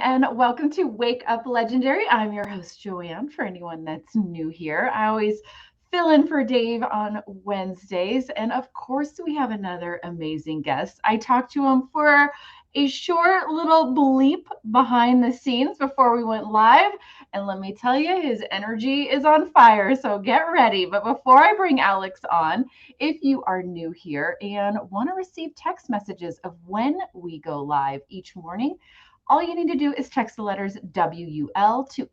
and welcome to Wake Up Legendary. I'm your host, Joanne, for anyone that's new here. I always fill in for Dave on Wednesdays. And of course, we have another amazing guest. I talked to him for a short little bleep behind the scenes before we went live. And let me tell you, his energy is on fire. So get ready. But before I bring Alex on, if you are new here and want to receive text messages of when we go live each morning, all you need to do is text the letters WUL to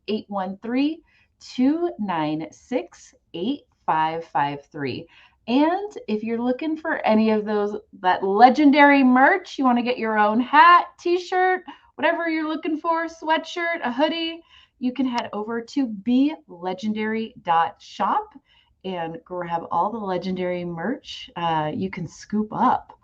813-296-8553. And if you're looking for any of that legendary merch, you want to get your own hat, t-shirt, whatever you're looking for, sweatshirt, a hoodie, you can head over to belegendary.shop and grab all the legendary merch you can scoop up.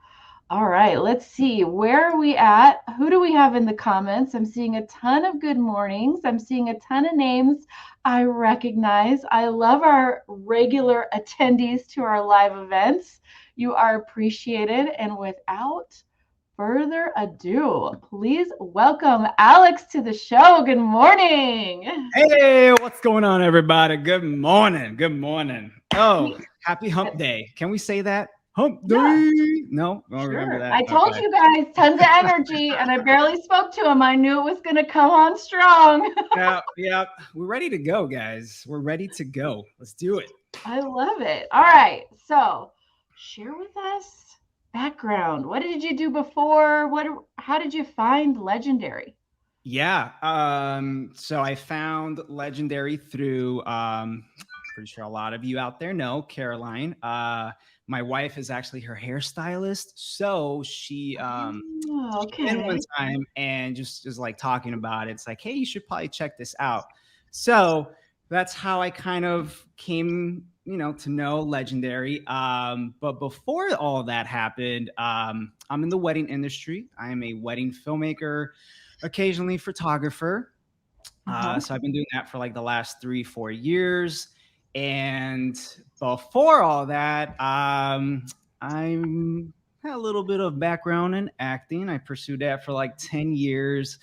All right, let's see. Where are we at? Who do we have in the comments? I'm seeing a ton of good mornings. I'm seeing a ton of names I recognize. I love our regular attendees to our live events. You are appreciated. And without further ado, please welcome Alex to the show. Good morning. Hey, what's going on, everybody? Good morning. Good morning. Oh, happy hump day. Can we say that? Hump day. Yeah. No, I don't remember that. I told you guys, tons of energy, and I barely spoke to him. I knew it was going to come on strong. Yeah. We're ready to go, guys. We're ready to go. Let's do it. I love it. All right. So share with us background. What did you do before? How did you find Legendary? Yeah. So I found Legendary through, pretty sure a lot of you out there know, Caroline. My wife is actually her hairstylist. So she came in one time and just was like talking about it. It's like, hey, you should probably check this out. So that's how I kind of came, to know Legendary. But before all that happened, I'm in the wedding industry. I am a wedding filmmaker, occasionally photographer. So I've been doing that for like the last 3-4 years. And before all that, I had a little bit of background in acting. I pursued that for like 10 years.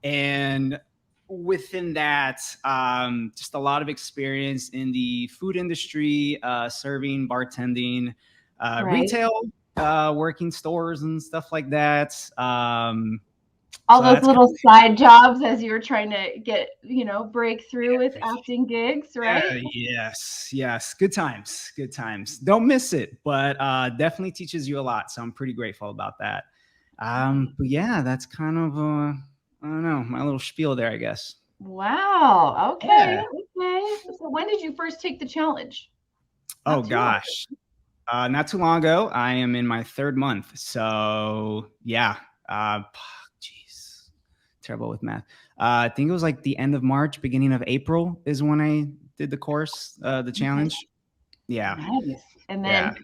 And within that, just a lot of experience in the food industry, serving, bartending, retail, working stores and stuff like that. All those little side jobs as you were trying to get, break through with acting gigs, right? Yes. Good times. Don't miss it, but definitely teaches you a lot. So I'm pretty grateful about that. But yeah, that's kind of, I don't know, my little spiel there, I guess. Wow. Okay. So when did you first take the challenge? Oh, gosh. Not too long ago. I am in my 3rd month. So yeah. Terrible with math. I think it was like the end of March, beginning of April is when I did the course, the challenge. Yeah. Nice. And then,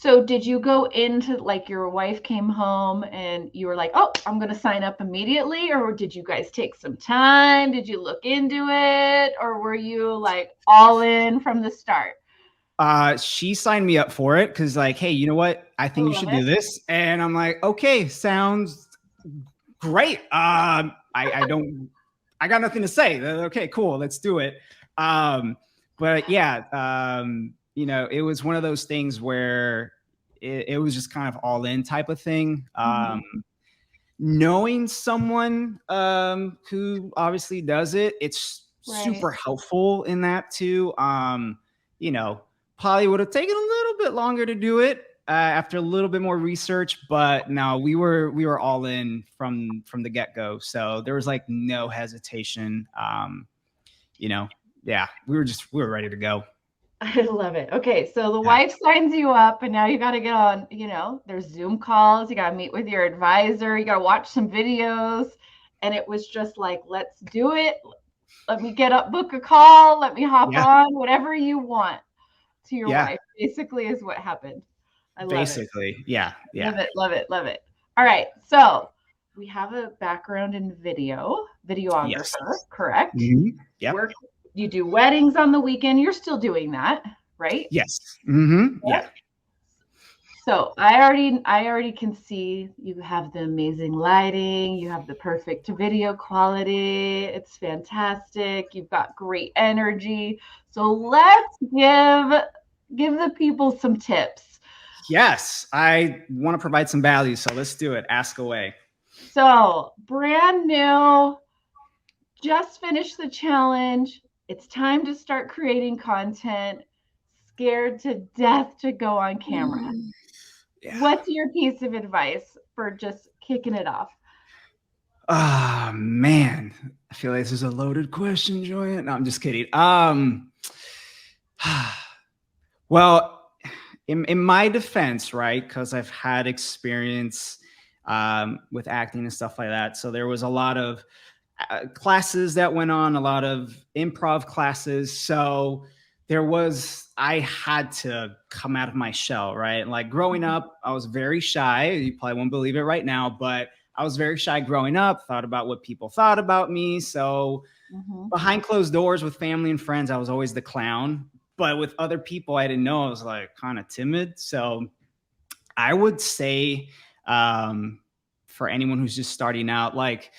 So did you go into like your wife came home and you were like, oh, I'm going to sign up immediately? Or did you guys take some time? Did you look into it? Or were you like all in from the start? She signed me up for it because like, hey, you know what? I think you should do this. And I'm like, okay, sounds great. I got nothing to say. Okay, cool. Let's do it. But yeah, it was one of those things where it was just kind of all in type of thing. Knowing someone who obviously does it, it's super helpful in that too. Probably would have taken a little bit longer to do it. After a little bit more research, but no, we were all in from the get-go. So there was like no hesitation. We were ready to go. I love it. Okay. So the wife signs you up and now you got to get on, there's Zoom calls. You got to meet with your advisor. You got to watch some videos. And it was just like, let's do it. Let me get up, book a call. Let me hop on, whatever you want to your wife, basically is what happened. I love basically. it. Yeah. Love it. All right. So we have a background in videographer, correct? Mm-hmm. Yeah. You do weddings on the weekend. You're still doing that, right? Yes. Mm-hmm. Yeah. So I already can see you have the amazing lighting, you have the perfect video quality. It's fantastic. You've got great energy. So let's give the people some tips. Yes, I want to provide some value, so let's do it. Ask away. So, brand new, just finished the challenge. It's time to start creating content. Scared to death to go on camera. Yeah. What's your piece of advice for just kicking it off? Oh man, I feel like this is a loaded question, Joya. No, I'm just kidding. Well, in my defense, right? Because I've had experience with acting and stuff like that. So there was a lot of classes that went on, a lot of improv classes. So I had to come out of my shell, right? Like growing up, I was very shy. You probably won't believe it right now, but I was very shy growing up, thought about what people thought about me. So Mm-hmm. behind closed doors with family and friends, I was always the clown. But with other people I didn't know, I was like kind of timid. So I would say for anyone who's just starting out, like,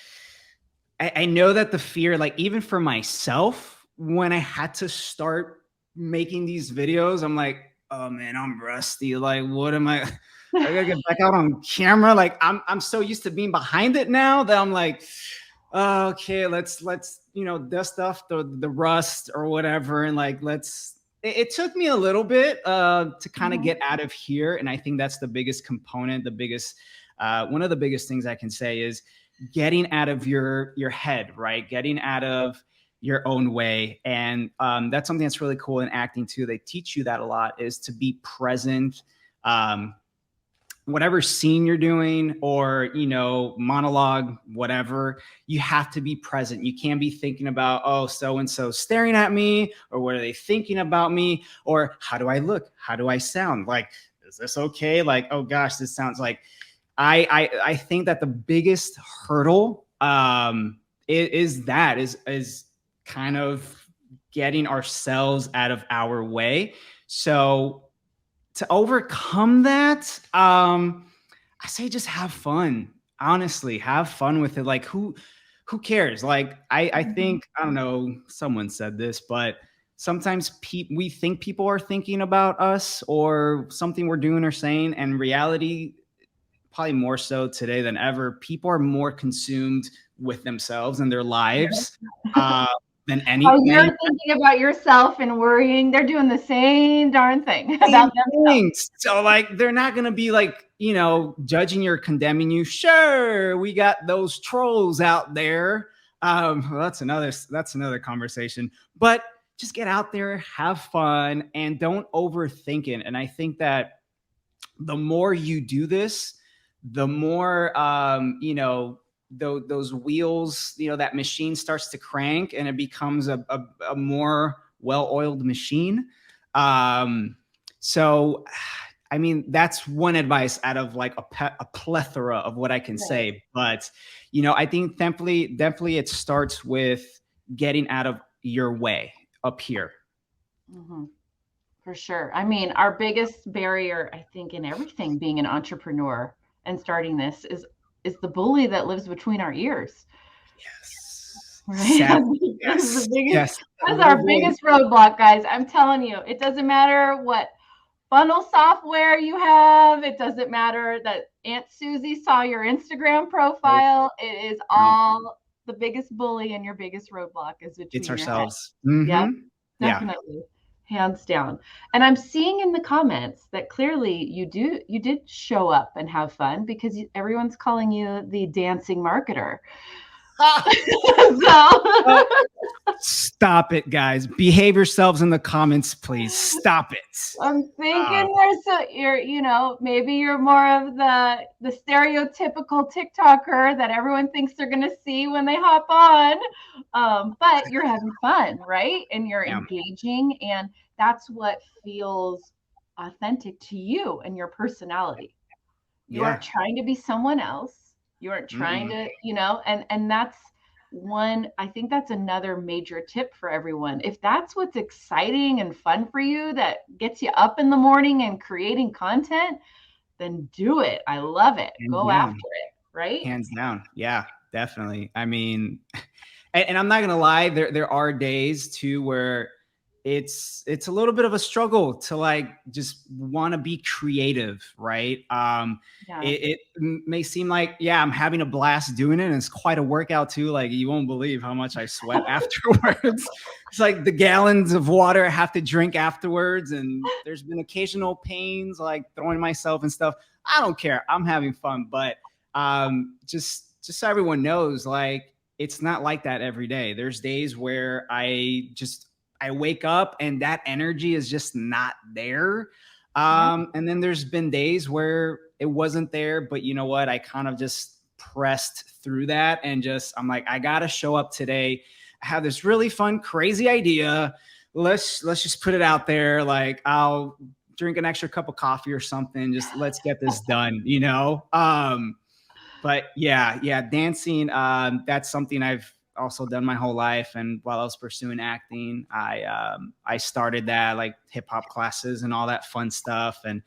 I know that the fear, like even for myself, when I had to start making these videos, I'm like, oh man, I'm rusty. Like, what am I? I gotta get back out on camera. Like, I'm so used to being behind it now that I'm like, oh, okay, let's dust off the rust or whatever, and like let's. It took me a little bit to kind of Mm-hmm. get out of here, and I think that's the biggest component, the biggest one of the biggest things I can say is getting out of your head, right? Getting out of your own way. And that's something that's really cool in acting too. They teach you that a lot, is to be present. Whatever scene you're doing, or monologue, whatever, you have to be present. You can't be thinking about, oh, so and so staring at me, or what are they thinking about me, or how do I look, how do I sound, like, is this okay, like, oh gosh, this sounds like, I think that the biggest hurdle is kind of getting ourselves out of our way. So to overcome that, I say just have fun. Honestly, have fun with it. Like, who cares? Like, I think, I don't know, someone said this, but sometimes we think people are thinking about us or something we're doing or saying, and reality, probably more so today than ever, people are more consumed with themselves and their lives uh, than Oh, any you're thinking about yourself and worrying. They're doing the same darn thing about themselves. things. So like they're not gonna be like, judging you or condemning you. Sure, we got those trolls out there. Well, that's another conversation. But just get out there, have fun, and don't overthink it. And I think that the more you do this, the more those wheels, that machine starts to crank, and it becomes a more well-oiled machine. So I mean, that's one advice out of like a plethora of what I can Right. say. But I think definitely it starts with getting out of your way up here. Mm-hmm. For sure. I mean, our biggest barrier, I think, in everything being an entrepreneur and starting this is the bully that lives between our ears. Yes. Right? Sad. That's Yes. the biggest, Yes. That that's little our voice. biggest roadblock, guys. I'm telling you, it doesn't matter what funnel software you have. It doesn't matter that Aunt Susie saw your Instagram Nope. profile. It is No. all the biggest bully and your biggest roadblock is It's between your head. ourselves. Yep, Yeah. definitely. Hands down. And I'm seeing in the comments that clearly you did show up and have fun because everyone's calling you the dancing marketer. Oh, So stop it, guys. Behave yourselves in the comments, please. Stop it. I'm Uh, thinking maybe you're more of the stereotypical TikToker that everyone thinks they're gonna see when they hop on. But you're having fun, right? And you're yeah. engaging, and that's what feels authentic to you and your personality. You aren't Yeah. trying to be someone else. You aren't trying Mm-mm. to, and that's one, I think that's another major tip for everyone. If that's what's exciting and fun for you, that gets you up in the morning and creating content, then do it. I love it. Hands Go after down. it, right? Hands down. Yeah, definitely. I mean, and I'm not gonna lie, there are days too where it's a little bit of a struggle to like just want to be creative, right? Yeah. It may seem like, yeah, I'm having a blast doing it, and it's quite a workout too. Like you won't believe how much I sweat afterwards. It's like the gallons of water I have to drink afterwards, and there's been occasional pains like throwing myself and stuff. I don't care. I'm having fun, but just so everyone knows, like it's not like that every day. There's days where I wake up and that energy is just not there. Yeah. And then there's been days where it wasn't there, but you know what? I kind of just pressed through that and just I'm like, I gotta show up today. I have this really fun, crazy idea. Let's just put it out there. Like I'll drink an extra cup of coffee or something. Just let's get this done, you know? But yeah, dancing. That's something I've also done my whole life. And while I was pursuing acting, I started that like hip hop classes and all that fun stuff. And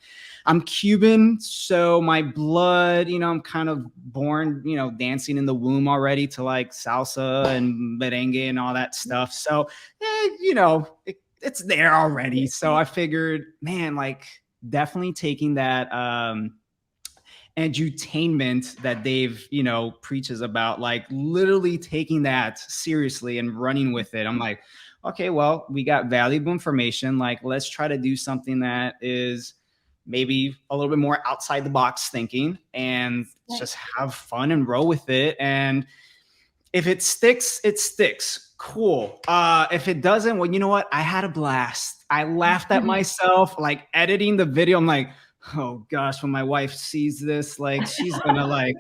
I'm Cuban, so my blood, you know, I'm kind of born, you know, dancing in the womb already to like salsa and merengue and all that stuff. So, you know, it's there already. So I figured, man, like definitely taking that. Edutainment that Dave, you know, preaches about, like literally taking that seriously and running with it. I'm like, okay, well, we got valuable information. Like, let's try to do something that is maybe a little bit more outside the box thinking and just have fun and roll with it. And if it sticks, it sticks. Cool. If it doesn't, well, you know what? I had a blast. I laughed at myself, like editing the video. I'm like, oh gosh, when my wife sees this, like she's gonna like,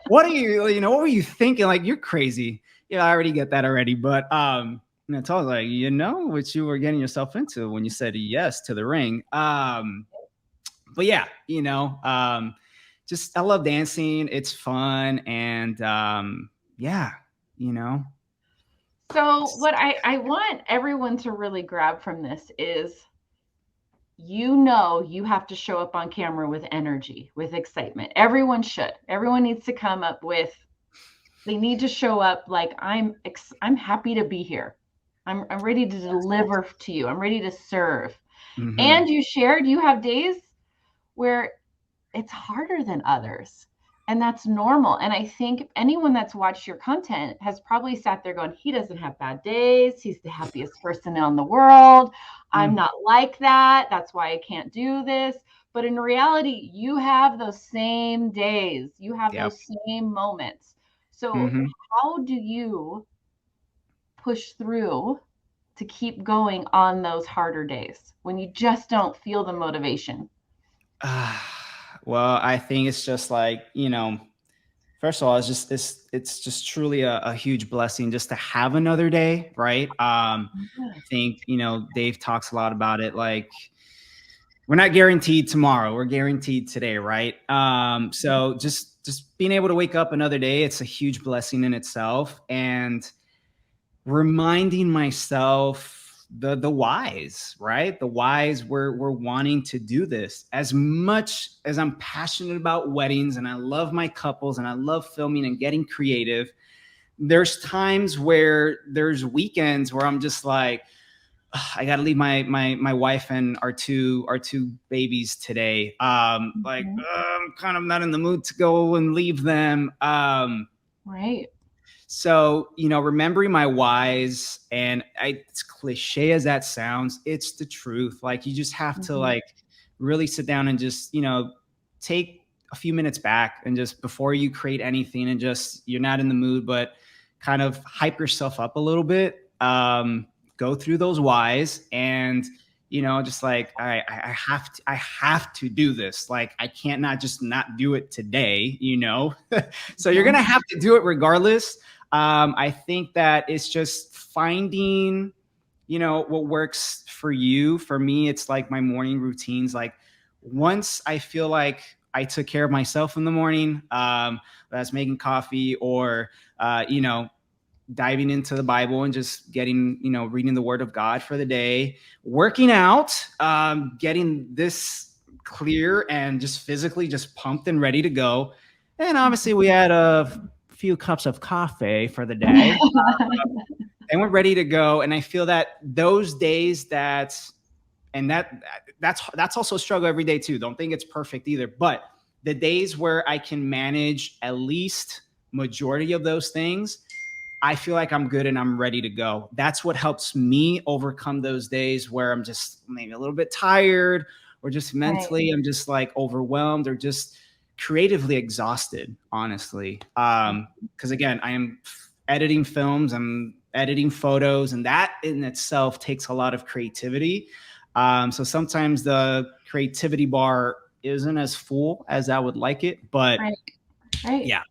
what are you, you know, what were you thinking? Like, you're crazy. Yeah, I already get that already. But and I told her, like, you know what you were getting yourself into when you said yes to the ring. But yeah, you know, just I love dancing. It's fun. And yeah, you know. So what I want everyone to really grab from this is, you know, you have to show up on camera with energy, with excitement. Everyone should. Everyone needs to come up with, they need to show up like I'm happy to be here. I'm ready to deliver to you. I'm ready to serve. Mhm. And you shared you have days where it's harder than others. And that's normal. And I think anyone that's watched your content has probably sat there going, he doesn't have bad days. He's the happiest person in the world. I'm not like that. That's why I can't do this. But in reality, you have those same days. You have Yep. those same moments. So Mhm. how do you push through to keep going on those harder days when you just don't feel the motivation? Well, I think it's just like, you know, first of all, it's just truly a huge blessing just to have another day, right? I Yes. think, you know, Dave talks a lot about it. Like, we're not guaranteed tomorrow, we're guaranteed today, right? So just being able to wake up another day, it's a huge blessing in itself. And reminding myself the whys, right? The whys we're wanting to do this. As much as I'm passionate about weddings and I love my couples and I love filming and getting creative, there's times where there's weekends where I'm just like, I got to leave my wife and our two babies today. Like I'm kind of not in the mood to go and leave them. Right. So, you know, remembering my whys, and it's cliche as that sounds, it's the truth. Like, you just have to like really sit down and just, you know, take a few minutes back and just before you create anything and just you're not in the mood, but kind of hype yourself up a little bit. Go through those whys and you know, just like I have to do this. Like I can't not just not do it today, you know. So you're gonna have to do it regardless. I think that it's just finding, you know, what works for you. For me, it's like my morning routines. Like once I feel like I took care of myself in the morning, that's making coffee or, you know, diving into the Bible and just getting, you know, reading the Word of God for the day, working out, getting this clear and just physically just pumped and ready to go. And obviously we had a few cups of coffee for the day and we're ready to go. And I feel that those days that's also a struggle every day too. Don't think it's perfect either, but the days where I can manage at least majority of those things, I feel like I'm good and I'm ready to go. That's what helps me overcome those days where I'm just maybe a little bit tired or just mentally I'm just like overwhelmed or just creatively exhausted, honestly. Because again, I am editing films, I'm editing photos, and that in itself takes a lot of creativity. So sometimes the creativity bar isn't as full as I would like it, but right. yeah.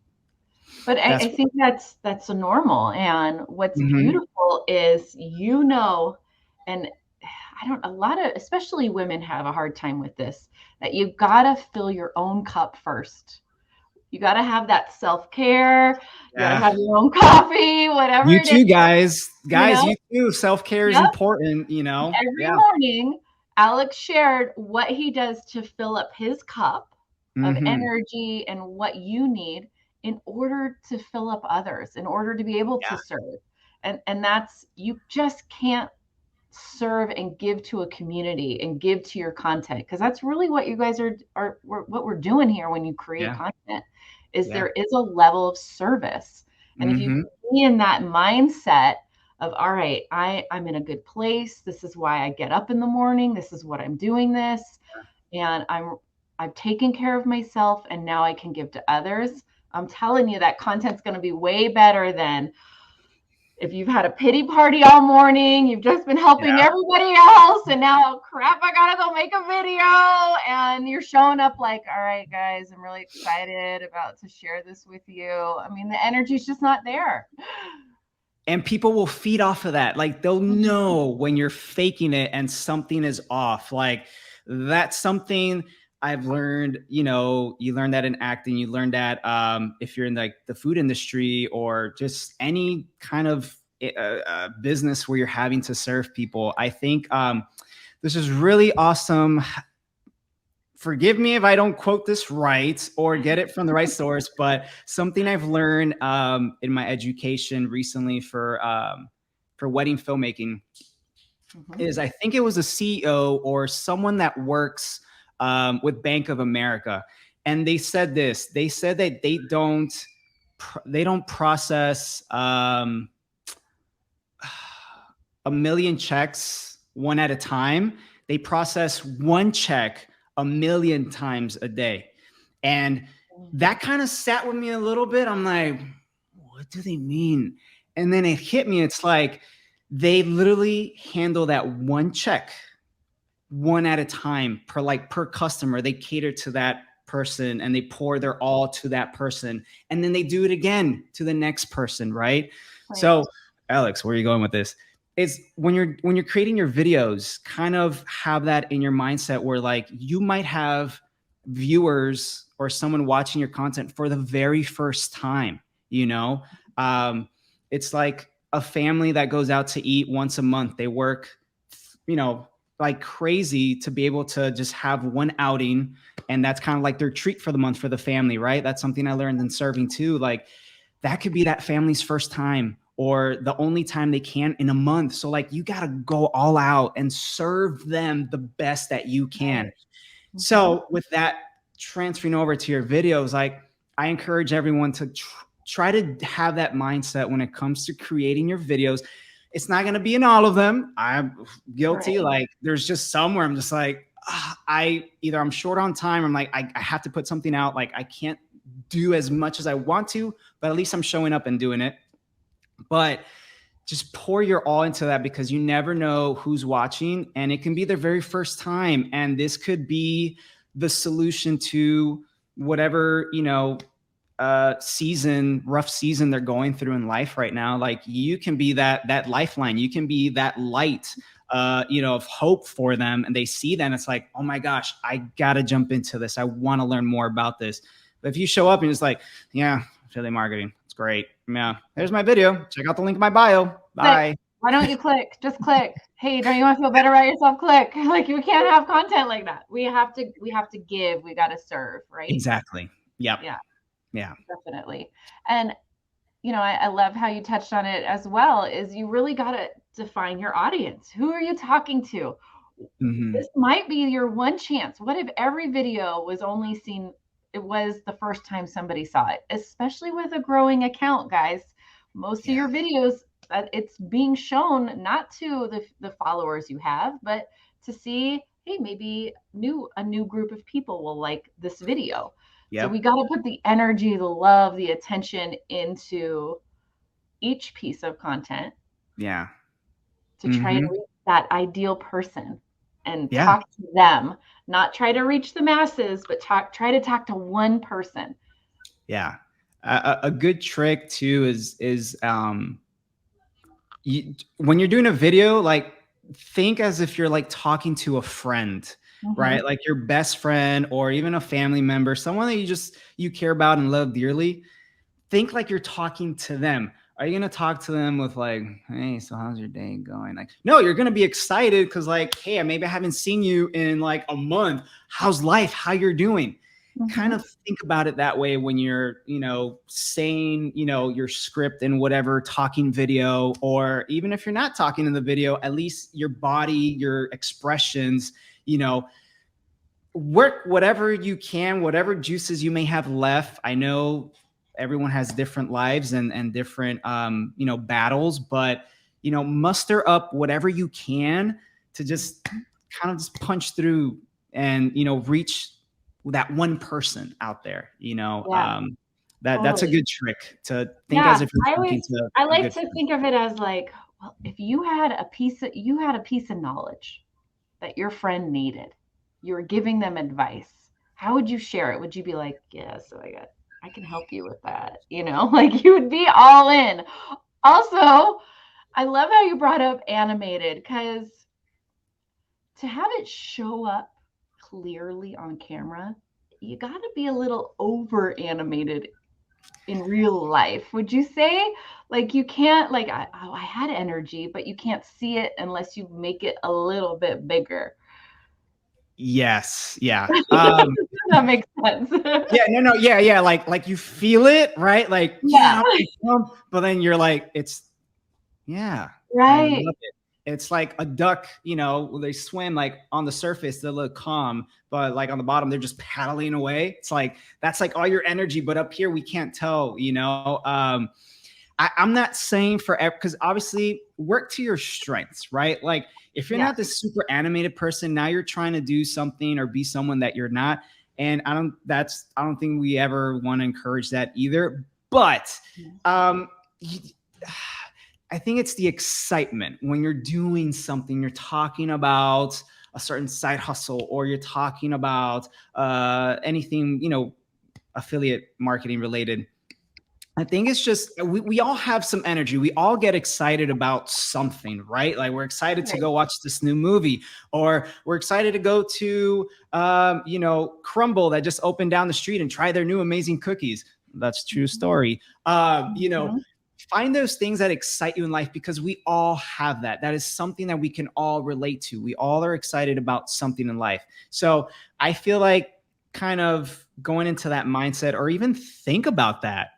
But I think that's a normal. And what's beautiful is, and a lot of, especially women have a hard time with this, that you gotta fill your own cup first. You gotta have that self-care. You gotta have your own coffee, whatever You it too, is. guys. You You too. Self-care is important, you know. Every morning, Alex shared what he does to fill up his cup of energy and what you need in order to fill up others, in order to be able to serve. And that's, you just can't serve and give to a community and give to your content, because that's really what you guys are what we're doing here when you create content, is there is a level of service. And if you be in that mindset of, all right, I'm in a good place, this is why I get up in the morning, this is what I'm doing this, and I've taken care of myself, and now I can give to others. I'm telling you, that content's going to be way better than if you've had a pity party all morning, you've just been helping everybody else, and now, crap, I gotta go make a video, and you're showing up like, all right, guys, I'm really excited about to share this with you. I mean, the energy's just not there. And people will feed off of that. Like, they'll know when you're faking it and something is off. Like, that's something I've learned. You know, you learn that in acting. You learn that if you're in like the food industry or just any kind of business where you're having to serve people. I think this is really awesome. Forgive me if I don't quote this right or get it from the right source, but something I've learned in my education recently for wedding filmmaking is, I think it was a CEO or someone that works with Bank of America, and they said this. They said that they don't process a million checks one at a time. They process one check a million times a day. And that kind of sat with me a little bit. I'm like, what do they mean? And then it hit me. It's like, they literally handle that one check one at a time per customer. They cater to that person and they pour their all to that person. And then they do it again to the next person. Right. So Alex, where are you going with this? Is when you're creating your videos, kind of have that in your mindset where like you might have viewers or someone watching your content for the very first time, you know. It's like a family that goes out to eat once a month. They work, you know, like crazy to be able to just have one outing, and that's kind of like their treat for the month for the family, right? That's something I learned in serving too. Like, that could be that family's first time or the only time they can in a month. So like, you got to go all out and serve them the best that you can. So with that transferring over to your videos, like, I encourage everyone to try to have that mindset when it comes to creating your videos. It's not going to be in all of them. I'm guilty. Like, there's just some where I'm just like, I'm short on time. I'm like, I have to put something out. Like, I can't do as much as I want to, but at least I'm showing up and doing it. But just pour your all into that, because you never know who's watching, and it can be their very first time. And this could be the solution to whatever, you know, rough season they're going through in life right now. Like, you can be that lifeline. You can be that light, you know, of hope for them. And they see that and it's like, oh my gosh, I got to jump into this. I want to learn more about this. But if you show up and it's like, yeah, affiliate marketing, it's great. Yeah, there's my video. Check out the link in my bio. Bye. Why don't you click? Just click. Hey, don't you want to feel better about yourself? Click. Like you can't have content like that. We have to give. We got to serve, right? Exactly. Yep. Yeah, Yeah. definitely. And I love how you touched on it as well, is you really got to define your audience. Who are you talking to? Hmm. This might be your one chance. What if every video was only seen, it was the first time somebody saw it, especially with a growing account, guys. Most of Yeah. your videos, it's being shown not to the followers you have, but to see, hey, maybe a new group of people will like this video. So we Yep. got to put the energy, the love, the attention into each piece of content Yeah. to try and Hmm. reach that ideal person and Yeah. talk to them, not try to reach the masses, but try to talk to one person. Yeah. A good trick too is when you're doing a video, like think as if you're like talking to a friend, Mm-hmm. right? Like your best friend or even a family member, someone that you care about and love dearly. Think like you're talking to them. Are you gonna talk to them with like, hey, so how's your day going? Like, no, you're gonna be excited because like, hey, maybe I haven't seen you in like a month. How's life? How you're doing? Kind Mm-hmm. of think about it that way when you're, saying, your script and whatever talking video, or even if you're not talking in the video, at least your body, your expressions, you know, work whatever you can, whatever juices you may have left. I know everyone has different lives and different battles, but muster up whatever you can to just kind of just punch through and reach that one person out there. Yeah, That's a totally. good trick, to think as Yeah, if you're talking to I a like good to friend. think of it as like, well, if you had a piece of knowledge that your friend needed, you were giving them advice, how would you share it? Would you be like, yeah, so I can help you with that, like you would be all in. Also, I love how you brought up animated, because to have it show up clearly on camera, you got to be a little over animated in real life. Would you say? Like you can't, like I had energy, but you can't see it unless you make it a little bit bigger. Yes, yeah. That makes sense. Yeah, no, yeah, yeah. Like you feel it, right? Like, Yeah, yeah, I'm pumped, but then you're like, yeah, I right. love it. It's like a duck, they swim like on the surface, they look calm, but like on the bottom, they're just paddling away. It's like that's like all your energy, but up here we can't tell. I'm not saying forever, because obviously work to your strengths, right? Like if you're Yeah. not this super animated person, now you're trying to do something or be someone that you're not. And I don't think we ever want to encourage that either. But um, you, I think it's the excitement when you're doing something, you're talking about a certain side hustle, or you're talking about anything, affiliate marketing related. I think it's just we all have some energy. We all get excited about something, right? Like we're excited to Right. go watch this new movie, or we're excited to go to, Crumble that just opened down the street and try their new amazing cookies. That's a true story. Mhm. Find those things that excite you in life, because we all have that. That is something that we can all relate to. We all are excited about something in life. So I feel like kind of going into that mindset, or even think about that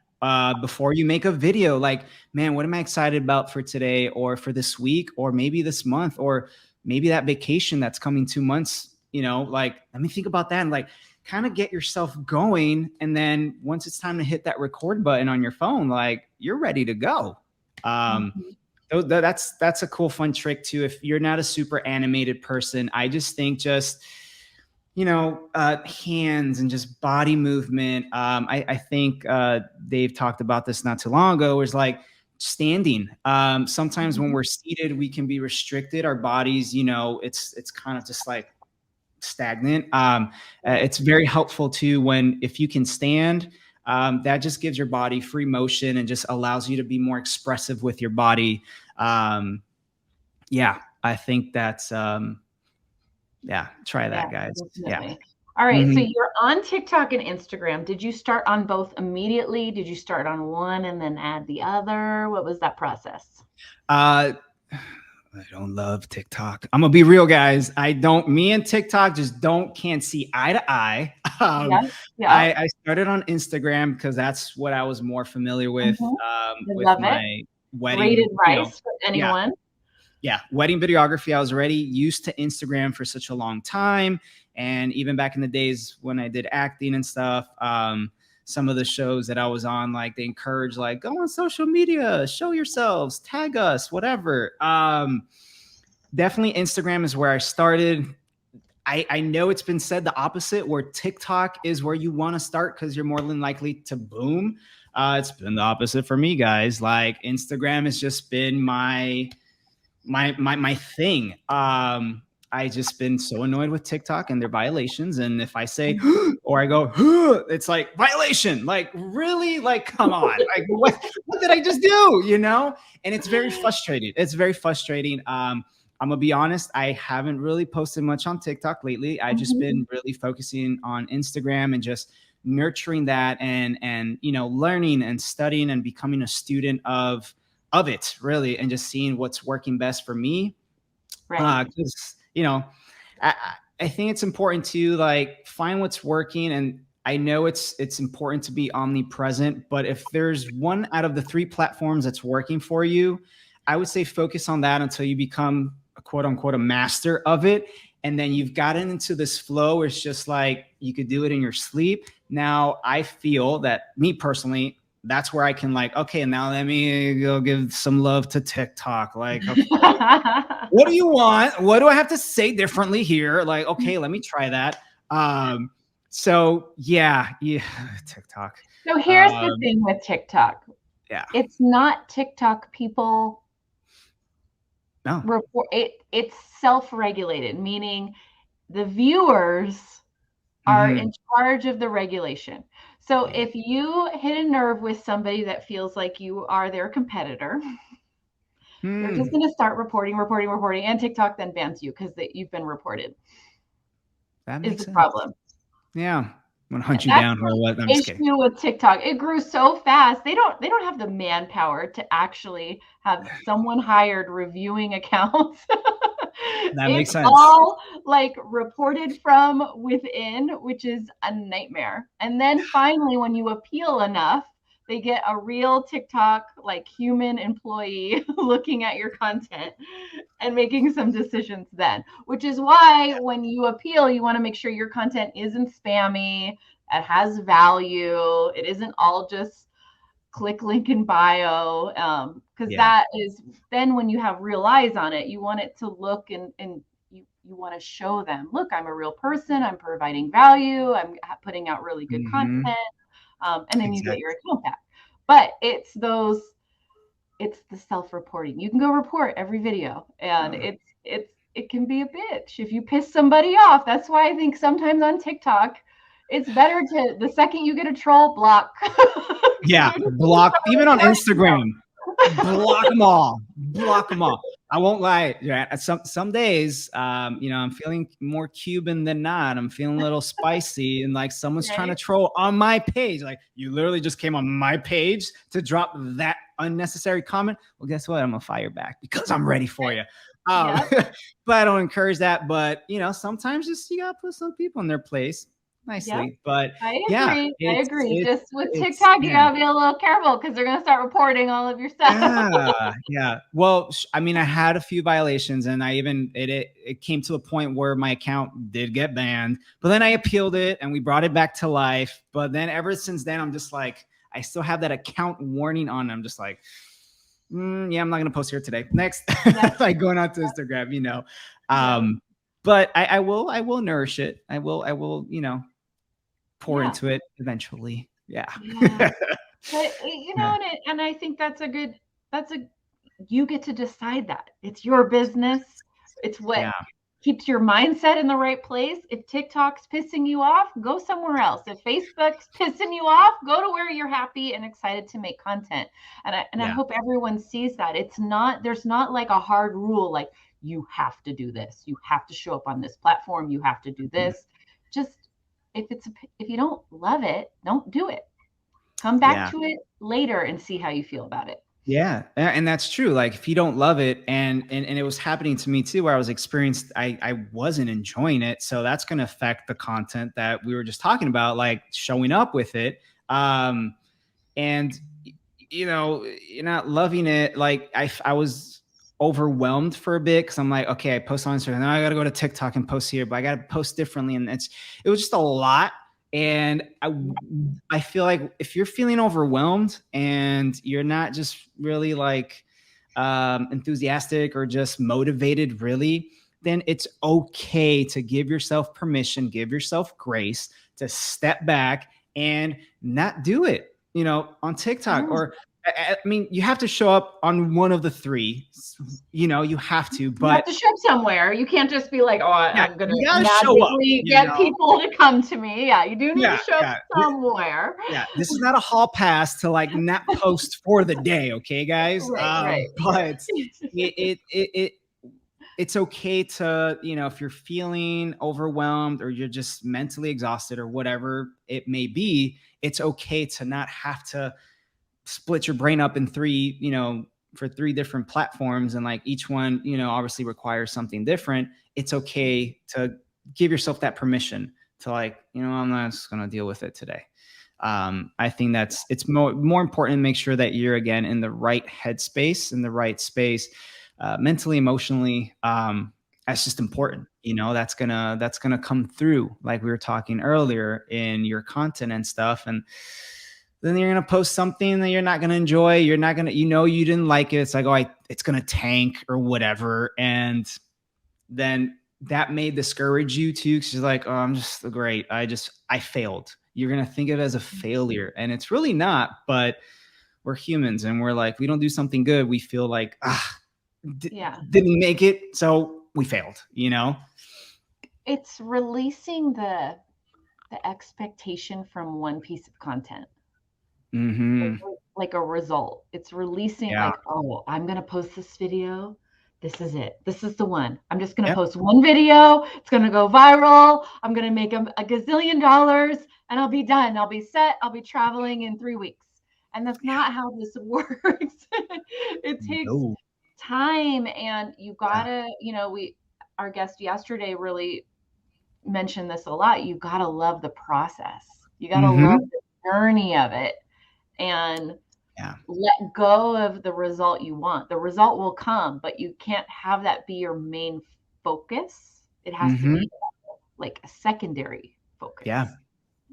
before you make a video. Like, man, what am I excited about for today, or for this week, or maybe this month, or maybe that vacation that's coming 2 months? Like, let me think about that, and like kind of get yourself going. And then once it's time to hit that record button on your phone, like you're ready to go. Um, Mhm. that's a cool, fun trick too. If you're not a super animated person, I just think just hands and just body movement. I think Dave talked about this not too long ago. Was like standing. Sometimes when Mhm. we're seated, we can be restricted. Our bodies, it's kind of just like stagnant. Right. It's very helpful too when if you can stand. That just gives your body free motion and just allows you to be more expressive with your body. Yeah, I think that's yeah. Try Yeah, that, guys. Yeah. definitely. All right, so Mhm. you're on TikTok and Instagram. Did you start on both immediately? Did you start on one and then add the other? What was that process? Uh, I don't love TikTok. I'm gonna be real, guys. I don't. Me and TikTok just can't see eye to eye. Yeah. Um, Yeah. I started on Instagram because that's what I was more familiar I with love it. my Great wedding. advice for Yeah, anyone. yeah, wedding videography. I was already used to Instagram for such a long time, and even back in the days when I did acting and stuff, some of the shows that I was on, like they encourage, like go on social media, show yourselves, tag us, whatever. Definitely Instagram is where I started. I know it's been said the opposite, where TikTok is where you want to start because you're more than likely to boom. It's been the opposite for me, guys. Like Instagram has just been my thing. I just been so annoyed with TikTok and their violations. And if I say or I go, it's like violation. Like really? Like come on. Like what did I just do? You know? And it's very frustrating. It's very frustrating. I'm gonna be honest. I haven't really posted much on TikTok lately. I just Mhm. been really focusing on Instagram and just nurturing that and learning and studying and becoming a student of it really, and just seeing what's working best for me. Right. Because I, I think it's important to like find what's working, and I know it's important to be omnipresent, but if there's one out of the three platforms that's working for you, I would say focus on that until you become a quote unquote a master of it. And then you've gotten into this flow where it's just like you could do it in your sleep. Now I feel that, me personally, that's where I can like, okay, now let me go give some love to TikTok. Like, okay, what do you want? What do I have to say differently here? Like, okay, let me try that. So yeah, TikTok. So here's the Um, thing with TikTok. yeah, It's not TikTok people no. report it's self-regulated, meaning the viewers are Mm-hmm. in charge of the regulation. So Yeah. if you hit a nerve with somebody that feels like you are their competitor, they're just Hmm. going to start reporting, and TikTok then bans you because you've been reported. That Is makes the sense. problem? Yeah. I'm gonna Yeah, hunt you that's down or what? I'm the just kidding. issue with TikTok. It grew so fast. They don't have the manpower to actually have someone hired reviewing accounts. That It's makes sense. all like reported from within, which is a nightmare. And then finally, when you appeal enough, they get a real TikTok like human employee looking at your content and making some decisions then, which is why when you appeal, you want to make sure your content isn't spammy, it has value, it isn't all just click link in bio, because Yeah. that is then when you have real eyes on it, you want it to look and you want to show them, look, I'm a real person, I'm providing value, I'm putting out really good content, Mm-hmm. and then you get your Exactly. account back. But it's the self-reporting. You can go report every video, and Uh, it can be a bitch if you piss somebody off. That's why I think sometimes on TikTok, it's better to the second you get a troll, block. Because yeah. they're just gonna Block. start Even on reporting Instagram. Block them all. Block them all. I won't lie. Yeah, some days, I'm feeling more Cuban than not. I'm feeling a little spicy, and like someone's you, trying to right? troll on my page. Like you literally just came on my page to drop that unnecessary comment. Well, guess what? I'm gonna fire back because I'm ready for you. Um, Yep. but I don't encourage that. But sometimes just you gotta put some people in their place Yep. nicely. But I yeah, agree. I agree. it's Just with it's TikTok, you man. gotta be a little careful because they're gonna start reporting all of your stuff. Yeah, yeah. Well, I mean, I had a few violations, and I even it came to a point where my account did get banned. But then I appealed it, and we brought it back to life. But then ever since then, I'm just like, I still have that account warning on. I'm just like, yeah, I'm not gonna post here today. Next, Yep. like going on to Instagram. Yep. Um, but I will nourish it. I will pour Yeah. into it eventually. Yeah. Yeah. But Yeah. and I think that's a you get to decide that. It's your business. It's what Yeah. keeps your mindset in the right place. If TikTok's pissing you off, go somewhere else. If Facebook's pissing you off, go to where you're happy and excited to make content. And I Yeah. hope everyone sees that. There's not like a hard rule like you have to do this. You have to show up on this platform. You have to do Mhm. this. Just if you don't love it, don't do it. Come back Yeah. to it later and see how you feel about it. Yeah, and that's true. Like if you don't love it, and it was happening to me too, where I was experienced, I wasn't enjoying it. So that's going to affect the content that we were just talking about, like showing up with it. Um, and you're not loving it. Like I was overwhelmed for a bit because I'm like, okay, I post on Instagram, now I got to go to TikTok and post here, but I got to post differently, and it was just a lot. And I feel like if you're feeling overwhelmed and you're not just really like enthusiastic or just motivated, really, then it's okay to give yourself permission, give yourself grace to step back and not do it, on TikTok. Or, I mean, you have to show up on one of the three, you have to, You have but to show somewhere. You can't just be like, oh, yeah, I'm going you to got to show up, magically get people to come to me. Yeah, you do need to yeah, show up yeah. somewhere. Yeah, this is not a hall pass to like not post for the day, okay, guys? Right. But it it's okay to, if you're feeling overwhelmed or you're just mentally exhausted or whatever it may be, it's okay to not have to split your brain up in three, for three different platforms, and like each one, obviously requires something different. It's okay to give yourself that permission to like, I'm not just going to deal with it today. I think it's more important to make sure that you're again in the right headspace, in the right space, mentally, emotionally. That's just important. That's gonna come through, like we were talking earlier, in your content and stuff. And then you're gonna post something that you're not gonna enjoy. You're not gonna, you didn't like it. It's like, oh, it's gonna tank or whatever, and then that may discourage you too, because you're like, oh, I'm just great. I failed. You're gonna think of it as a failure, and it's really not. But we're humans, and we're like, we don't do something good, we feel like, didn't make it, so we failed. It's releasing the expectation from one piece of content. Mm-hmm. Like a result. It's releasing, Yeah. like, oh, I'm going to post this video. This is it. This is the one. I'm just going to Yep. post one video. It's going to go viral. I'm going to make a gazillion dollars and I'll be done. I'll be set. I'll be traveling in 3 weeks. And that's not how this works. It takes time, and you gotta, our guest yesterday really mentioned this a lot. You gotta love the process. You gotta love the journey of it, and let go of the result you want. The result will come, but you can't have that be your main focus. It has to be like a secondary focus. Yeah,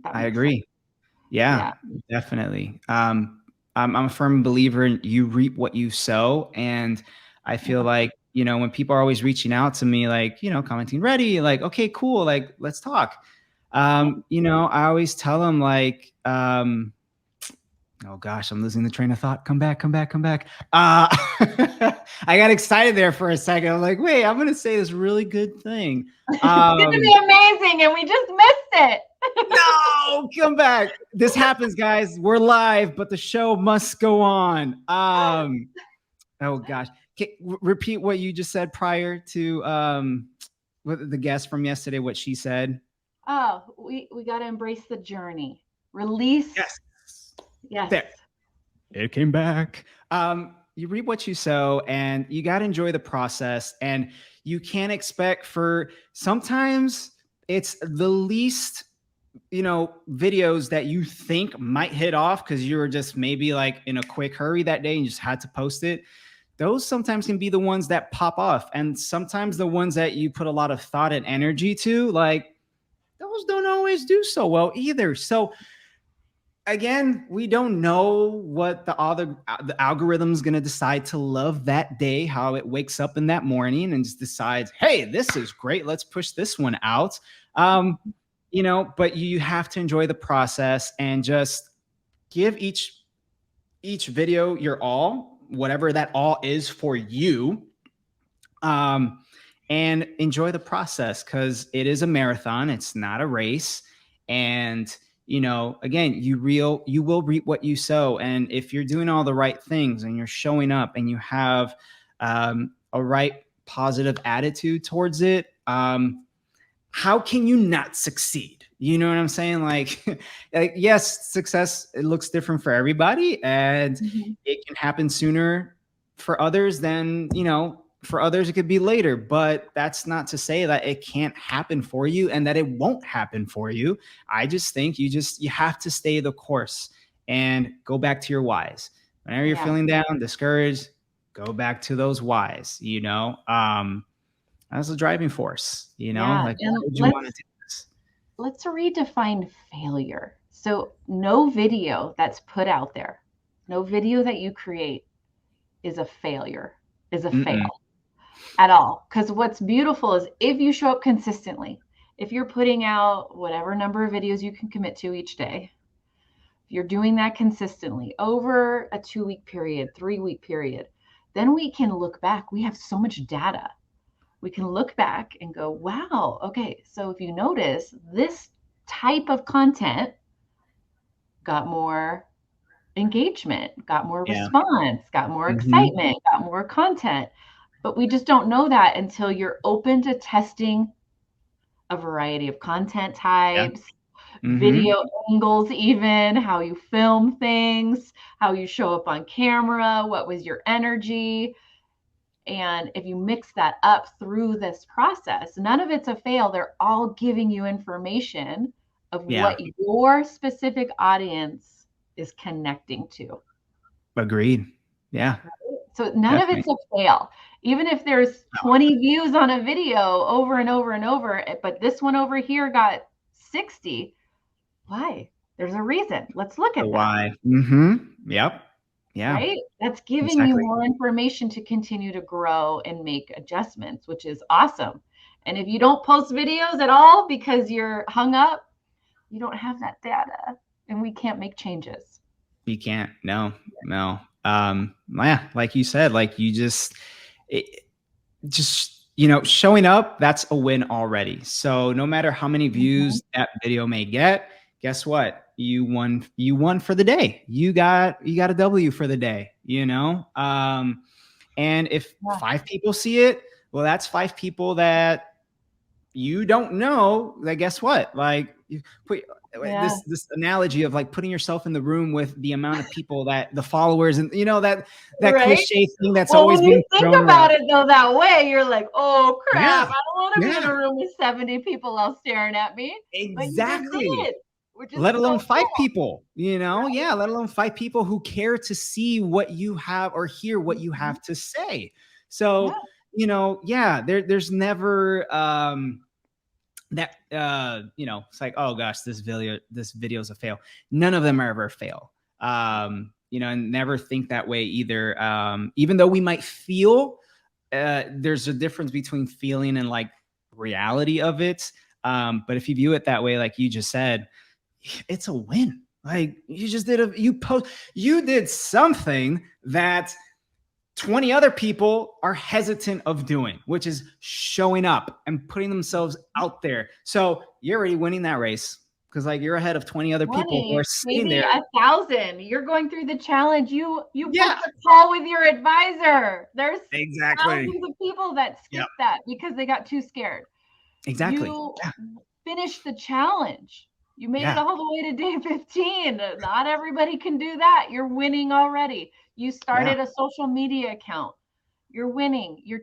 I agree. Sense. Yeah, definitely. I'm a firm believer in you reap what you sow. And I feel like, when people are always reaching out to me, like, commenting, ready, like, okay, cool. Like, let's talk. I always tell them like, oh gosh, I'm losing the train of thought. Come back. I got excited there for a second. I'm like, wait, I'm going to say this really good thing. It's going to be amazing. And we just missed it. No, come back. This happens, guys. We're live, but the show must go on. Oh gosh. Repeat what you just said prior to the guest from yesterday, what she said. Oh, we got to embrace the journey. Release. Yes. There. It came back. You reap what you sow, and you got to enjoy the process. And you can't expect sometimes it's the least, videos that you think might hit off because you were just maybe like in a quick hurry that day and you just had to post it. Those sometimes can be the ones that pop off. And sometimes the ones that you put a lot of thought and energy to, like, those don't always do so well either. So again, we don't know what the algorithm's going to decide to love that day, how it wakes up in that morning and just decides, hey, this is great, let's push this one out. But you have to enjoy the process and just give each video your all, whatever that all is for you. And enjoy the process, because it is a marathon. It's not a race. And again, you will reap what you sow. And if you're doing all the right things and you're showing up and you have a right positive attitude towards it, how can you not succeed? You know what I'm saying? Like, like, yes, success, it looks different for everybody, and Mhm. it can happen sooner for others than, for others it could be later. But that's not to say that it can't happen for you and that it won't happen for you. I just think you have to stay the course and go back to your whys. Whenever you're Yeah. feeling down, discouraged, go back to those whys, as a driving force, Yeah. like, why And would you want to do this? let's redefine failure. So no video that's put out there, no video that you create is a failure, is a Mm-mm. fail at all. Because what's beautiful is if you show up consistently, if you're putting out whatever number of videos you can commit to each day, if you're doing that consistently over a 2 week period, 3 week period, then we can look back. We have so much data. We can look back and go, wow, okay, so if you notice, this type of content got more engagement, got more Yeah. response, got more Mhm. excitement, got more content. But we just don't know that until you're open to testing a variety of content Yeah. types, Mhm. video angles, even how you film things, how you show up on camera, what was your energy. And if you mix that up through this process, none of it's a fail. They're all giving you information of Yeah. what your specific audience is connecting to. Agreed. Yeah, So none of definitely. it's a fail. Even if there's No. 20 views on a video over and over and over, but this one over here got 60, why? There's a reason. Let's look The at that, why. Mhm. Yep. Yeah, right? That's giving you exactly. more information to continue to grow and make adjustments, which is awesome. And if you don't post videos at all because you're hung up, you don't have that data and we can't make changes. You can't. No, no. Yeah, like you said, like you it, just, showing up, that's a win already. So no matter how many Mhm. views that video may get, guess what? You won for the day. You got a W for the day. And if Yeah. 5 people see it, well, that's 5 people that you don't know. That, guess what? Like, you put Yeah. this analogy of like putting yourself in the room with the amount of people, that the followers, and that Right? cliche thing that's Well, always when you being think thrown about around. it though that way, you're like, oh Yeah, crap, I don't want to be in yeah, a room with 70 people all staring at me. But you just exactly. did, which is Let so alone five cool, people, right? yeah, let alone 5 people who care to see what you have or hear what you Mhm. have to say. Yeah, So, yeah, there's never that it's like, oh gosh, this video's a fail. None of them are ever a fail. And never think that way either. Even though we might feel, there's a difference between feeling and like reality of it. But if you view it that way, like you just said, it's a win. Like, you did something that 20 other people are hesitant of doing, which is showing up and putting themselves out there. So you're already winning that race, because like you're ahead of 20 other people who 20, are sitting maybe there. 1,000. You're going through the challenge. You Yeah, booked a call with your advisor. There's exactly. thousands of people that Yep, skipped that because they got too scared. exactly. You Yeah, finished the challenge. You made it yeah, all the way to day 15. Not everybody can do that. You're winning already. You yeah. started a social media account. You're winning. You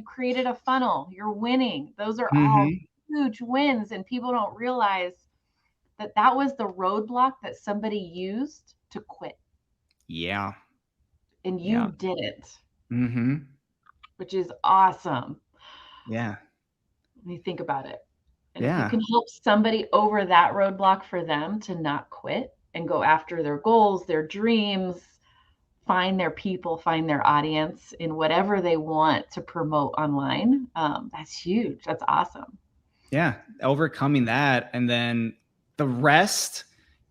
created a funnel. You're winning. Those are all Hmm. huge wins. And people don't realize that that was the roadblock that somebody used to quit. Yeah, And yeah. you didn't, Hmm. which is awesome Yeah, when you think about it. And if you yeah, can help somebody over that roadblock for them to not quit and go after their goals, their dreams, find their people, find their audience in whatever they want to promote online, that's huge. That's awesome. yeah. Overcoming that, and then the rest,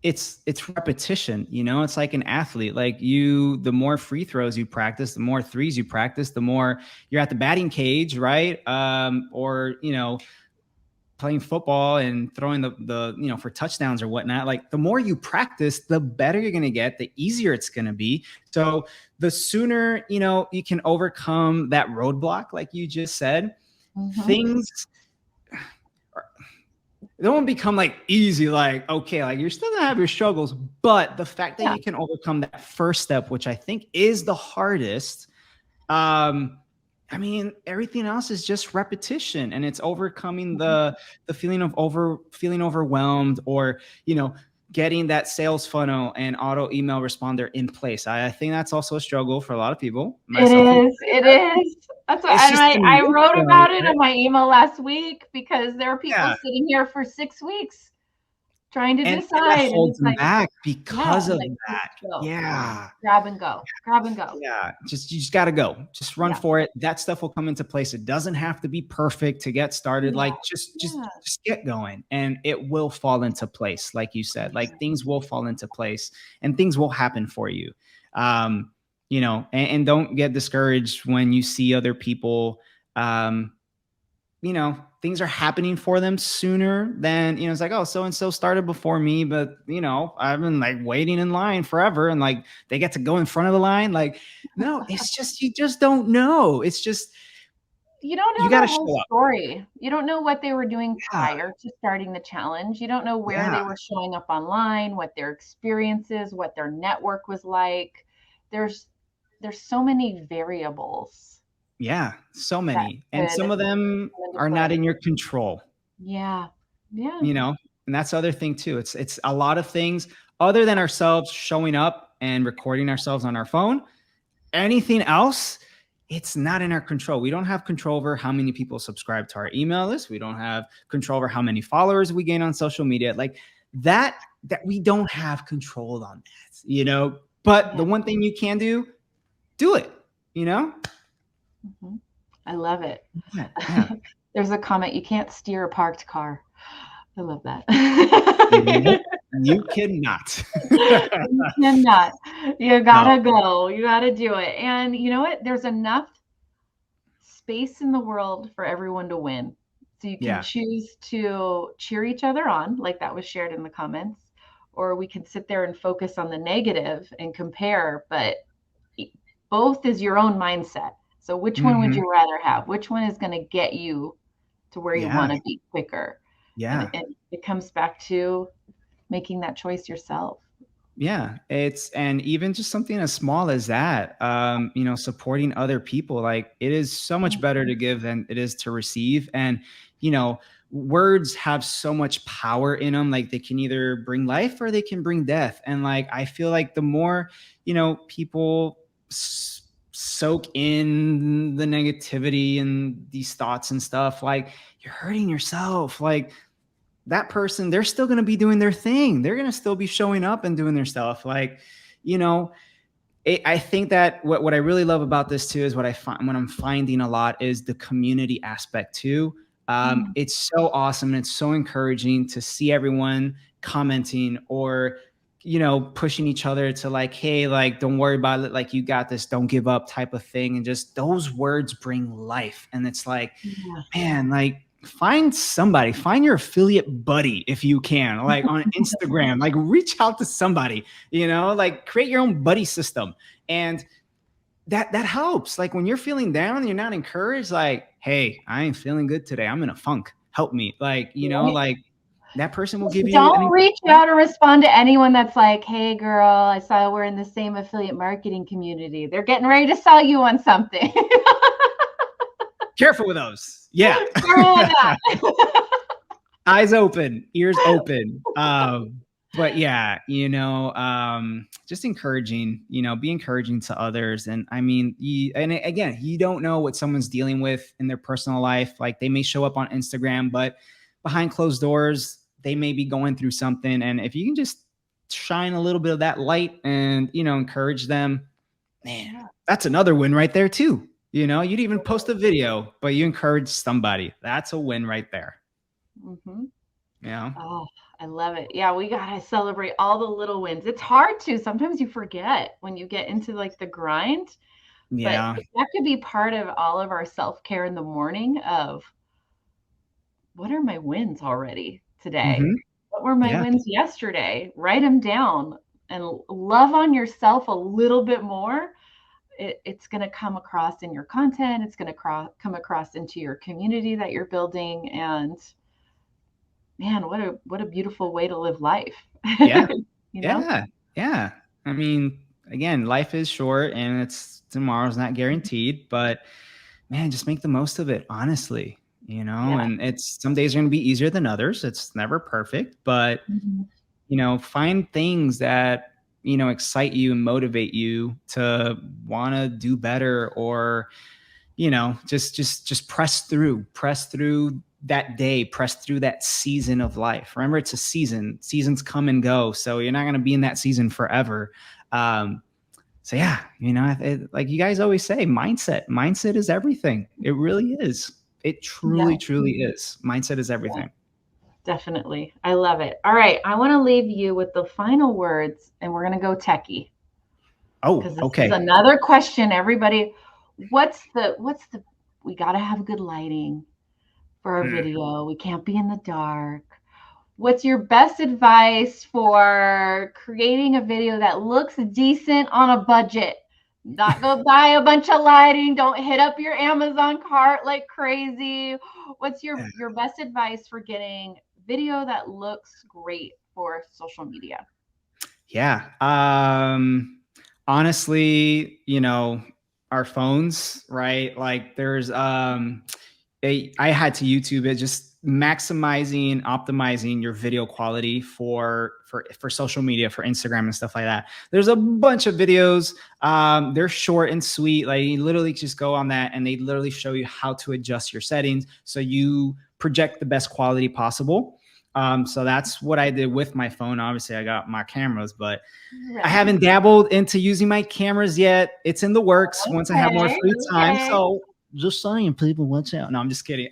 it's repetition. It's like an athlete. Like, the more free throws you practice, the more threes you practice, the more you're at the batting cage, right? Or playing football and throwing the for touchdowns or whatnot. Like, the more you practice, the better you're going to get, the easier it's going to be. So the sooner you can overcome that roadblock, like you just said, Mm-hmm. things it won't become like easy, like, okay, like you're still gonna have your struggles, but the fact that Yeah. you can overcome that first step, which I think is the hardest, um, I mean, everything else is just repetition, and it's overcoming the feeling of feeling overwhelmed, or getting that sales funnel and auto email responder in place. I think that's also a struggle for a lot of people, It myself is. included. It is. That's what, It's and just the I wrote nature of about it it. in my email last week because there are people Yeah. sitting here for 6 weeks trying to And that decide, and holds it's them like, back yeah, because I'm of like, just that. go, Yeah. grab and go, grab and go. Yeah. You just gotta go. Just run Yeah, for it. That stuff will come into place. It doesn't have to be perfect to get started. yeah, Like just just yeah, just get going, and it will fall into place. Like you said, like yeah. things will fall into place and things will happen for you. Um, and don't get discouraged when you see other people um things are happening for them sooner than, it's like, oh, so and so started before me, but I've been like waiting in line forever, and like they get to go in front of the line. Like, no, it's just, you just don't know. It's just, You don't you know got to their whole show up. story. You don't know what they were doing Yeah. prior to starting the challenge. You don't know where Yeah. they were showing up online, what their experiences, what their network was like. There's there's so many variables Yeah. So that many. And could some of them come into are not play. in your control, Yeah. Yeah. you know? And that's the other thing too. It's a lot of things other than ourselves showing up and recording ourselves on our phone. Anything else, it's not in our control. We don't have control over how many people subscribe to our email list. We don't have control over how many followers we gain on social media. Like that we don't have control on that. But Yeah. the one thing you can do it, you know? Mhm. I love it. Yeah. Yeah. There's a comment, you can't steer a parked car. I love that. Nope. You cannot. You cannot. You No. gotta go. You gotta do it. And you know what? There's enough space in the world for everyone to win. So you can Yeah. choose to cheer each other on, like that was shared in the comments, or we can sit there and focus on the negative and compare, but both is your own mindset. So which one would Hmm. you rather have? Which one is going to get you to where you Yeah. want to be quicker? And Yeah. it comes back to making that choice yourself. Yeah, and even just something as small as that, supporting other people, like it is so much better to give than it is to receive. And, you know, words have so much power in them. Like they can either bring life or they can bring death. And like, I feel like the more, people soak in the negativity and these thoughts and stuff, like you're hurting yourself. Like, that person, they're still going to be doing their thing. They're going to still be showing up and doing their stuff. Like, you know, I think that what I really love about this too is what I find when I'm finding a lot is the community aspect too. Mm. It's so awesome and it's so encouraging to see everyone commenting or pushing each other to like, hey, like don't worry about it, like you got this, don't give up type of thing. And just those words bring life. And it's like, Yeah. man, like find your affiliate buddy if you can, like on Instagram, like reach out to somebody, like create your own buddy system. And that helps. Like when you're feeling down, you're not encouraged, like, hey, I ain't feeling good today, I'm in a funk, help me. Like, Right. like that person will give you Don't an reach out or respond to anyone that's like, hey, girl, I saw we're in the same affiliate marketing community. They're getting ready to sell you on something. careful with those. Yeah. Careful with that. Eyes open, ears open. But yeah, just encouraging, be encouraging to others. And I mean, and again, you don't know what someone's dealing with in their personal life. Like they may show up on Instagram, but behind closed doors, they may be going through something. And if you can just shine a little bit of that light and, encourage them, man, Yeah. that's another win right there too. You'd even post a video, but you encourage somebody. That's a win right there. Mm-hmm. Yeah. Oh, I love it. Yeah, we gotta celebrate all the little wins. It's hard to. Sometimes you forget when you get into like the grind, but Yeah. that could be part of all of our self-care in the morning of what are my wins already today? Hmm. What were my Yeah. wins yesterday? Write them down and love on yourself a little bit more. It's going to come across in your content. It's going to come across into your community that you're building. And man, what a beautiful way to live life. Yeah. You know? Yeah. Yeah. I mean, again, life is short and tomorrow's not guaranteed, but man, just make the most of it, honestly, Yeah. and it's some days are going to be easier than others. It's never perfect, but Mhm. find things that, excite you and motivate you to want to do better, or, just press through that day, press through that season of life. Remember, it's a season. Seasons come and go. So you're not going to be in that season forever. So yeah, like you guys always say, mindset is everything. It really is. It Yeah. truly, truly is. Mindset is Yeah. everything. Definitely. I love it. All right. I want to leave you with the final words, and we're going to go techie because Oh, this is okay. another question. Everybody, we got to have good lighting for our Hmm. video. We can't be in the dark. What's your best advice for creating a video that looks decent on a budget? Not go buy a bunch of lighting. Don't hit up your Amazon cart like crazy. What's your best advice for getting video that looks great for social media? Yeah. Honestly, our phones, right? Like I had to YouTube it, just maximizing, optimizing your video quality for social media, for Instagram and stuff like that. There's a bunch of videos. They're short and sweet. Like you literally just go on that and they literally show you how to adjust your settings so you project the best quality possible. So that's what I did with my phone. Obviously, I got my cameras, but I Right. haven't dabbled into using my cameras yet. It's in the works once I have more Okay. free time. Okay. So just saying, people, watch out. No, I'm just kidding.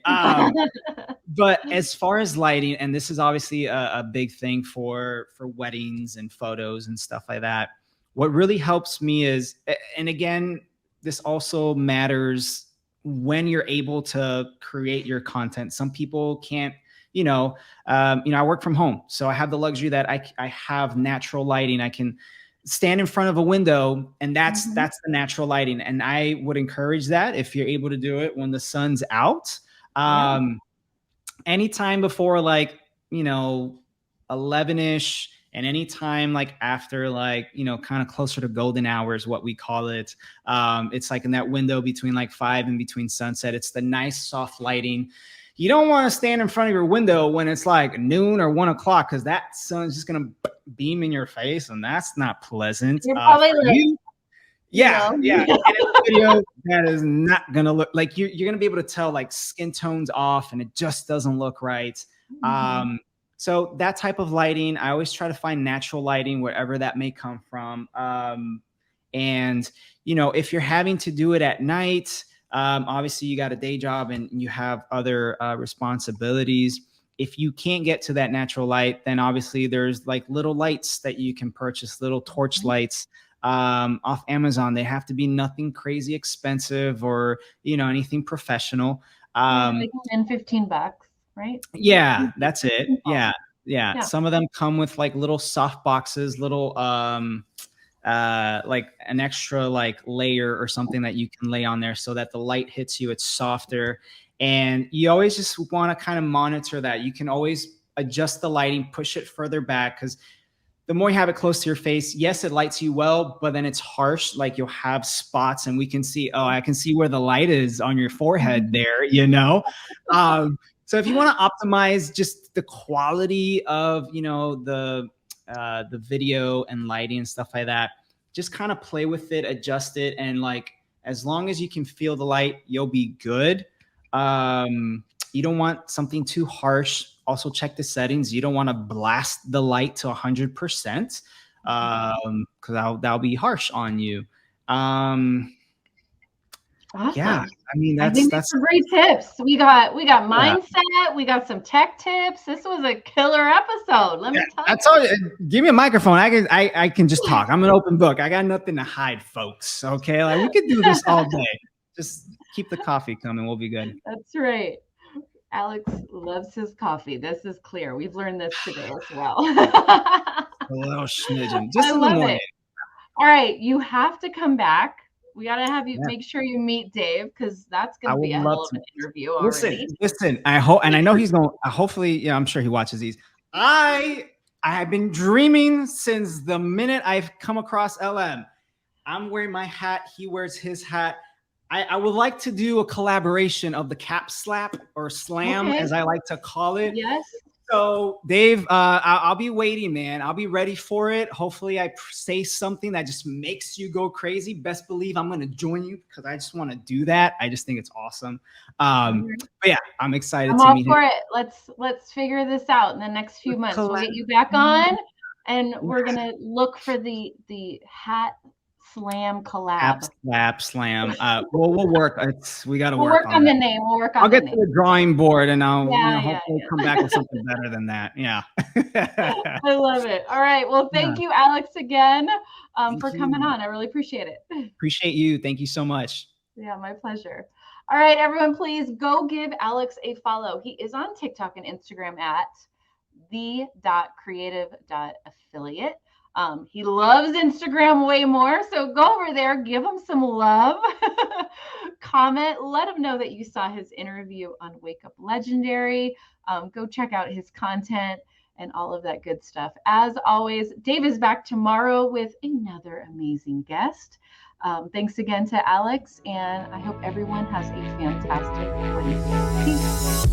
But as far as lighting, and this is obviously a big thing for weddings and photos and stuff like that. What really helps me is, and again, this also matters when you're able to create your content. Some people can't, I work from home, so I have the luxury that I have natural lighting. I can stand in front of a window, and that's Mhm. that's the natural lighting. And I would encourage that if you're able to do it when the sun's out. Yeah. Anytime before like 11ish, and anytime like after like kind of closer to golden hours, what we call it. It's like in that window between like 5 and between sunset. It's the nice soft lighting. You don't want to stand in front of your window when it's like noon or 1 o'clock, because that sun's just gonna beam in your face, and that's not pleasant You're probably for like, you. you Yeah, know. yeah. And in the video, that is not gonna look like you're gonna be able to tell like skin tones off, and it just doesn't look right. Mhm. So that type of lighting, I always try to find natural lighting wherever that may come from. And if you're having to do it at night, obviously you got a day job and you have other responsibilities. If you can't get to that natural light, then obviously there's like little lights that you can purchase, little torch lights off Amazon. They have to be nothing crazy expensive or anything professional. Yeah, Um, they come in $15, right? yeah, Easy. that's it. Simple. Yeah, yeah. Yeah. Some of them come with like little soft boxes, little like an extra like layer or something that you can lay on there so that the light hits you. It's softer, and you always just want to kind of monitor that. You can always adjust the lighting, push it further back, because the more you have it close to your face, yes, it lights you well, but then it's harsh. Like you'll have spots, and we can see, oh, I can see where the light is on your forehead Mhm. there, So if you want to optimize just the quality of, the video and lighting and stuff like that, just kind of play with it, adjust it, and like as long as you can feel the light, you'll be good. Um, you don't want something too harsh. Also check the settings. You don't want to blast the light to 100%, because that'll be harsh on you. Um, yeah, Awesome. I mean I that's think these that's are great tips. We got yeah. mindset, we got some tech tips. This was a killer episode. Let Yeah, me tell I told you, give me a microphone. I can just talk. I'm an open book. I got nothing to hide, folks. Okay, like we could do this you. all day. Just keep the coffee coming. We'll be good. That's right. Alex loves his coffee. This is clear. We've learned this today as well. A little smidgen, I just in the love morning. it. All right, you have to come back. We gotta have you Yeah. make sure you meet Dave because that's I gonna would be a love hell of to. an interview Listen, already. listen. I hope, and I know he's going. Hopefully, yeah, I'm sure he watches these. I have been dreaming since the minute I've come across LM. I'm wearing my hat. He wears his hat. I would like to do a collaboration of the cap slap or slam, Okay. as I like to call it. Yes. So, Dave, I'll be waiting, man. I'll be ready for it. Hopefully, I say something that just makes you go crazy. Best believe I'm going to join you because I just want to do that. I just think it's awesome. But yeah, I'm excited I'm to all meet him. for it. Let's figure this out in the next few months. We'll Collab- get you back on, and we're gonna look for the hat slam App collab. slap slam. We'll work. We got to We'll work work on on that. the name. We'll work I'll on the get to name. the drawing board and I'll, Yeah, hopefully come yeah. back with something better than that. Yeah. I love it. All right. Well, thank you, Alex, again for Thank coming you. on. I really appreciate it. Appreciate you. Thank you so much. Yeah, my pleasure. All right, everyone, please go give Alex a follow. He is on TikTok and Instagram at the.creative.affiliate. He loves Instagram way more, so go over there, give him some love, comment, let him know that you saw his interview on Wake Up Legendary. Go check out his content and all of that good stuff. As always, Dave is back tomorrow with another amazing guest. Thanks again to Alex, and I hope everyone has a fantastic Wednesday. Peace.